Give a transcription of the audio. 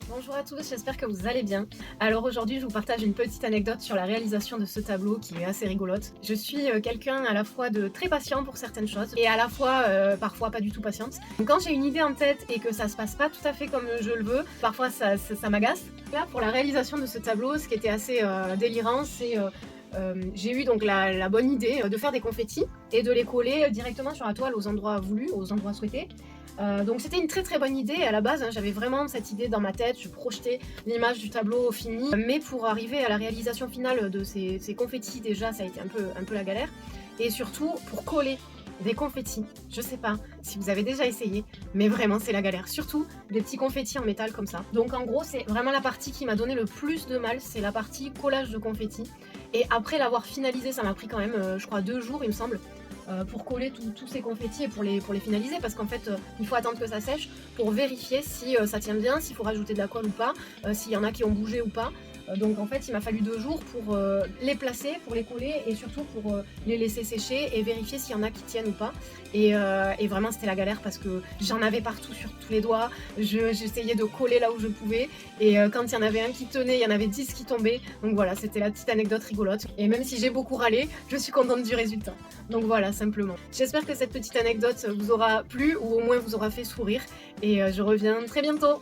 Bonjour à tous, j'espère que vous allez bien. Alors aujourd'hui, je vous partage une petite anecdote sur la réalisation de ce tableau qui est assez rigolote. Je suis quelqu'un à la fois de très patient pour certaines choses et à la fois parfois pas du tout patiente. Donc, quand j'ai une idée en tête et que ça se passe pas tout à fait comme je le veux, parfois ça m'agace. Là, pour la réalisation de ce tableau, ce qui était assez délirant, c'est j'ai eu donc la bonne idée de faire des confettis et de les coller directement sur la toile aux endroits voulus, aux endroits souhaités. Donc c'était une très très bonne idée à la base, hein, j'avais vraiment cette idée dans ma tête, je projetais l'image du tableau fini, mais pour arriver à la réalisation finale de ces confettis, déjà ça a été un peu la galère, et surtout pour coller des confettis, je sais pas si vous avez déjà essayé, mais vraiment c'est la galère, surtout des petits confettis en métal comme ça. Donc en gros c'est vraiment la partie qui m'a donné le plus de mal, c'est la partie collage de confettis, et après l'avoir finalisé ça m'a pris quand même je crois 2 jours il me semble, pour coller tous ces confettis et pour les finaliser, parce qu'en fait il faut attendre que ça sèche pour vérifier si ça tient bien, s'il faut rajouter de la colle ou pas, s'il y en a qui ont bougé ou pas. Donc en fait il m'a fallu 2 jours pour les placer, pour les coller et surtout pour les laisser sécher et vérifier s'il y en a qui tiennent ou pas. Et vraiment c'était la galère parce que j'en avais partout sur tous les doigts, j'essayais de coller là où je pouvais, et quand il y en avait un qui tenait, il y en avait 10 qui tombaient. Donc voilà, c'était la petite anecdote rigolote. Et même si j'ai beaucoup râlé, je suis contente du résultat. Donc voilà, simplement. J'espère que cette petite anecdote vous aura plu ou au moins vous aura fait sourire. Et je reviens très bientôt.